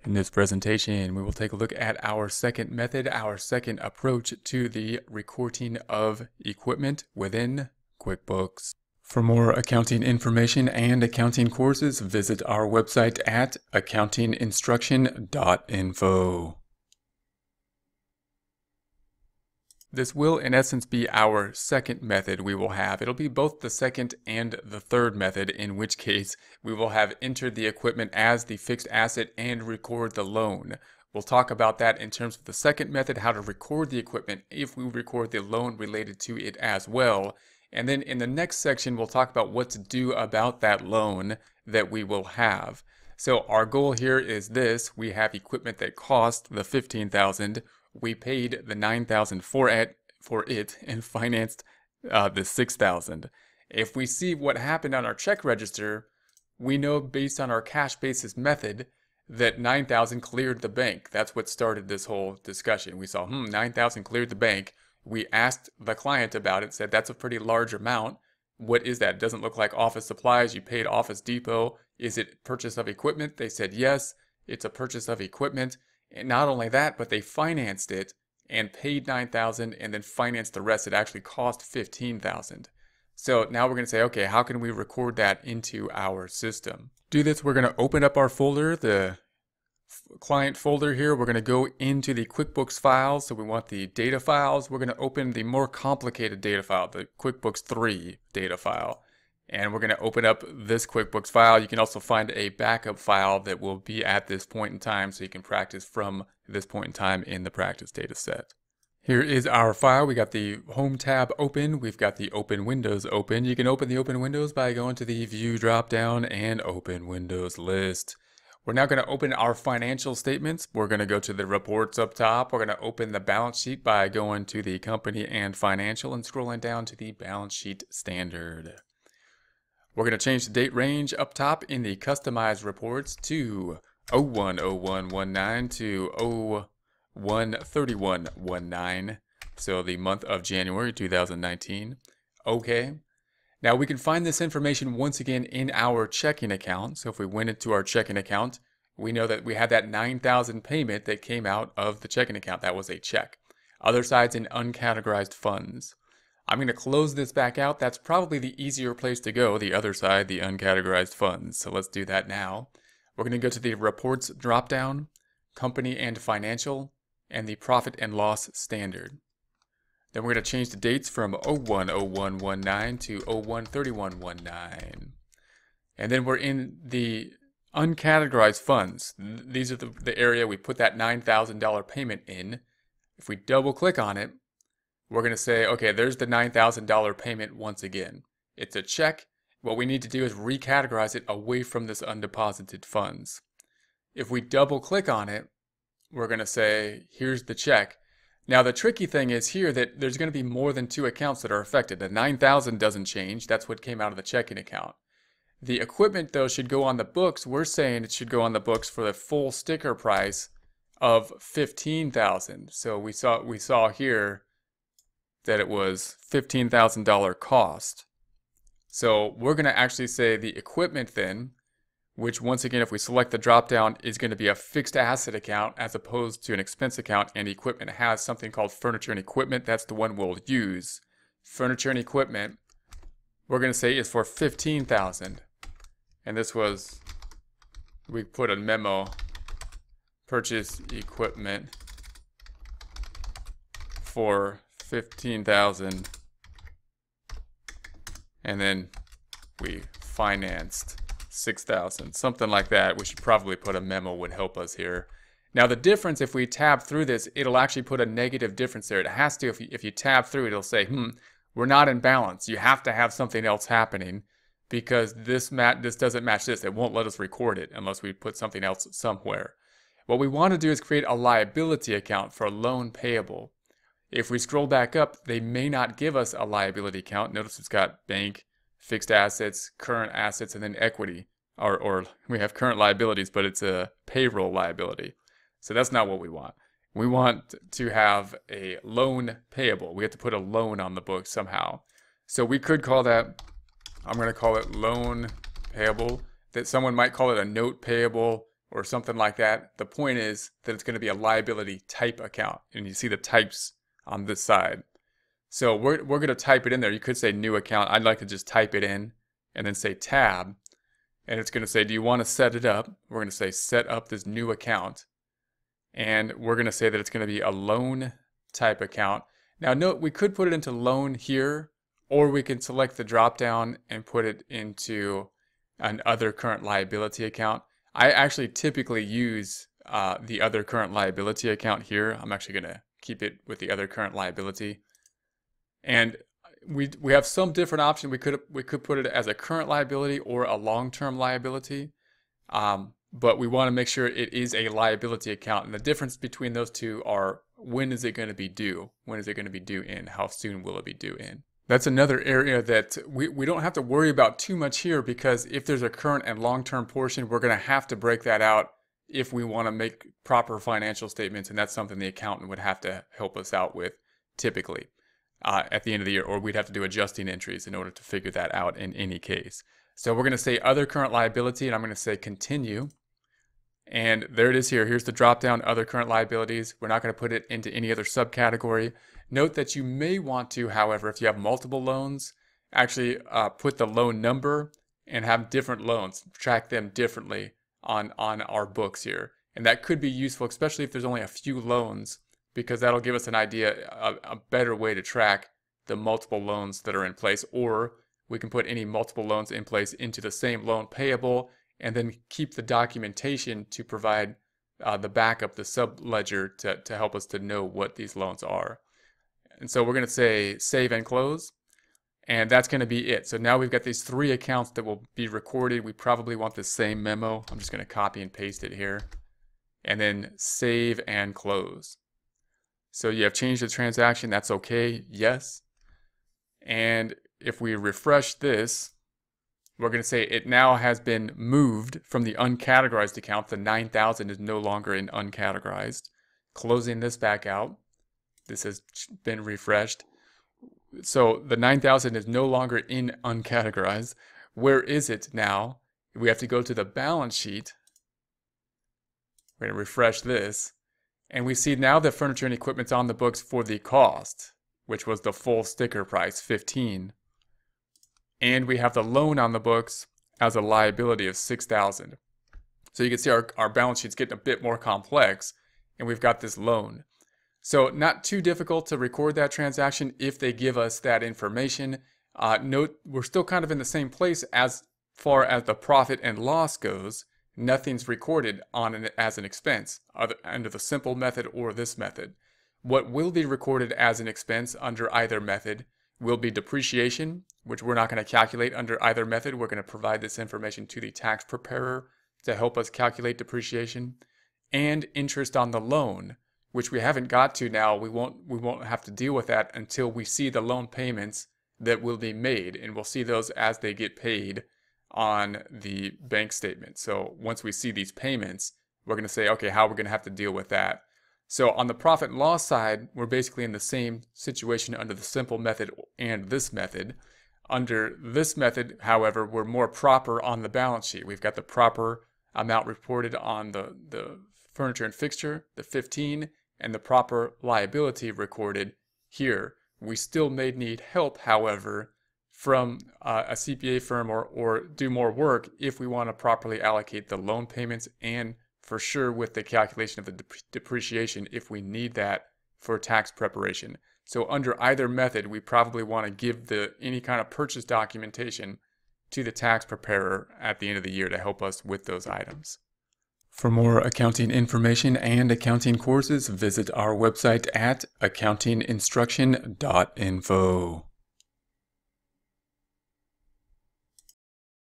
In this presentation, we will take a look at our second method, our second approach to the recording of equipment within QuickBooks. For more accounting information and accounting courses, visit our website at accountinginstruction.info. This will, in essence, be our second method we will have. It'll be both the second and the third method, in which case we will have entered the equipment as the fixed asset and record the loan. We'll talk about that in terms of the second method, how to record the equipment if we record the loan related to it as well. And then in the next section, we'll talk about what to do about that loan that we will have. So our goal here is this. We have equipment that cost the $15,000. We paid the $9,000 for it and financed the $6,000. If we see what happened on our check register, we know based on our cash basis method that $9,000 cleared the bank. That's what started this whole discussion. We saw, $9,000 cleared the bank. We asked the client about it, said that's a pretty large amount. What is that? It doesn't look like office supplies. You paid Office Depot. Is it purchase of equipment? They said yes, it's a purchase of equipment. And not only that, but they financed it and paid $9,000 and then financed the rest. It actually cost $15,000. So now we're going to say, okay, how can we record that into our system? To do this, we're going to open up our folder, the client folder here. We're going to go into the QuickBooks files. So we want the data files. We're going to open the more complicated data file, the QuickBooks 3 data file. And we're going to open up this QuickBooks file. You can also find a backup file that will be at this point in time, so you can practice from this point in time in the practice data set. Here is our file. We got the Home tab open. We've got the Open Windows open. You can open the Open Windows by going to the View dropdown and Open Windows list. We're now going to open our financial statements. We're going to go to the reports up top. We're going to open the balance sheet by going to the Company and Financial and scrolling down to the Balance Sheet Standard. We're going to change the date range up top in the customized reports to 01/01/19 to 01/31/19. So the month of January 2019. Okay. Now we can find this information once again in our checking account. So if we went into our checking account, we know that we had that $9,000 payment that came out of the checking account. That was a check. Other side's in uncategorized funds. I'm going to close this back out. That's probably the easier place to go, the other side, the uncategorized funds. So let's do that now. We're going to go to the Reports dropdown, Company and Financial, and the Profit and Loss Standard. Then we're going to change the dates from 01/01/19 to 01/31/19. And then we're in the uncategorized funds. These are the area we put that $9,000 payment in. If we double click on it, we're going to say, okay, there's the $9,000 payment once again. It's a check. What we need to do is recategorize it away from this undeposited funds. If we double click on it, we're going to say, here's the check. Now the tricky thing is here that there's going to be more than two accounts that are affected. The $9,000 doesn't change. That's what came out of the checking account. The equipment though should go on the books. We're saying it should go on the books for the full sticker price of $15,000. So we saw here that it was $15,000 cost. So we're going to actually say the equipment then, which once again, if we select the drop down, is going to be a fixed asset account as opposed to an expense account, and equipment has something called furniture and equipment. That's the one we'll use. Furniture and equipment, we're going to say is for $15,000. And this was, we put a memo, purchase equipment for $15,000, and then we financed $6,000, something like that. We should probably put a memo, would help us here. Now the difference, if we tab through this, it'll actually put a negative difference there. It has to, if you tab through it, it'll say, we're not in balance. You have to have something else happening because this doesn't match this. It won't let us record it unless we put something else somewhere. What we want to do is create a liability account for a loan payable. If we scroll back up, they may not give us a liability account. Notice it's got bank, fixed assets, current assets, and then equity. Or we have current liabilities, but it's a payroll liability. So that's not what we want. We want to have a loan payable. We have to put a loan on the books somehow. So we could call that, I'm going to call it loan payable. That someone might call it a note payable. or something like that. The point is that it's going to be a liability type account, and you see the types on this side. So we're going to type it in there. You could say new account. I'd like to just type it in and then say tab, and it's going to say, do you want to set it up? We're going to say set up this new account, and we're going to say that it's going to be a loan type account. Now note, we could put it into loan here, or we can select the drop down and put it into an other current liability account. I actually typically use the other current liability account here. I'm actually going to keep it with the other current liability. And we have some different options. We could put it as a current liability or a long-term liability. But we want to make sure it is a liability account. And the difference between those two are, when is it going to be due? When is it going to be due in? How soon will it be due in? That's another area that we don't have to worry about too much here, because if there's a current and long-term portion, we're going to have to break that out if we want to make proper financial statements. And that's something the accountant would have to help us out with typically at the end of the year, or we'd have to do adjusting entries in order to figure that out in any case. So we're going to say other current liability, and I'm going to say continue. And there it is here. Here's the drop down, other current liabilities. We're not going to put it into any other subcategory. Note that you may want to, however, if you have multiple loans, actually put the loan number and have different loans, track them differently on our books here. And that could be useful, especially if there's only a few loans, because that'll give us an idea, a better way to track the multiple loans that are in place. Or we can put any multiple loans in place into the same loan payable, and then keep the documentation to provide the backup, the sub-ledger, to help us to know what these loans are. And so we're going to say save and close, and that's going to be it. So now we've got these 3 accounts that will be recorded. We probably want the same memo. I'm just going to copy and paste it here, and then save and close. So you have changed the transaction. That's okay. Yes. And if we refresh this, we're going to say it now has been moved from the uncategorized account. The 9,000 is no longer in uncategorized. Closing this back out. This has been refreshed. So the 9,000 is no longer in uncategorized. Where is it now? We have to go to the balance sheet. We're going to refresh this. And we see now that furniture and equipment's on the books for the cost, which was the full sticker price, $15. And we have the loan on the books as a liability of $6,000. So you can see our balance sheet's getting a bit more complex, and we've got this loan. So not too difficult to record that transaction if they give us that information. Note, we're still kind of in the same place as far as the profit and loss goes. Nothing's recorded as an expense under the simple method or this method. What will be recorded as an expense under either method will be depreciation, which we're not going to calculate under either method. We're going to provide this information to the tax preparer to help us calculate depreciation, and interest on the loan, which we haven't got to now. We won't have to deal with that until we see the loan payments that will be made, and we'll see those as they get paid on the bank statement. So once we see these payments, we're going to say, okay, how we're going to have to deal with that. So on the profit and loss side, we're basically in the same situation under the simple method and this method. Under this method, however, we're more proper on the balance sheet. We've got the proper amount reported on the furniture and fixture, the 15, and the proper liability recorded here. We still may need help, however, from a CPA firm or do more work if we want to properly allocate the loan payments, and for sure with the calculation of the depreciation if we need that for tax preparation. So under either method, we probably want to give any kind of purchase documentation to the tax preparer at the end of the year to help us with those items. For more accounting information and accounting courses, visit our website at accountinginstruction.info.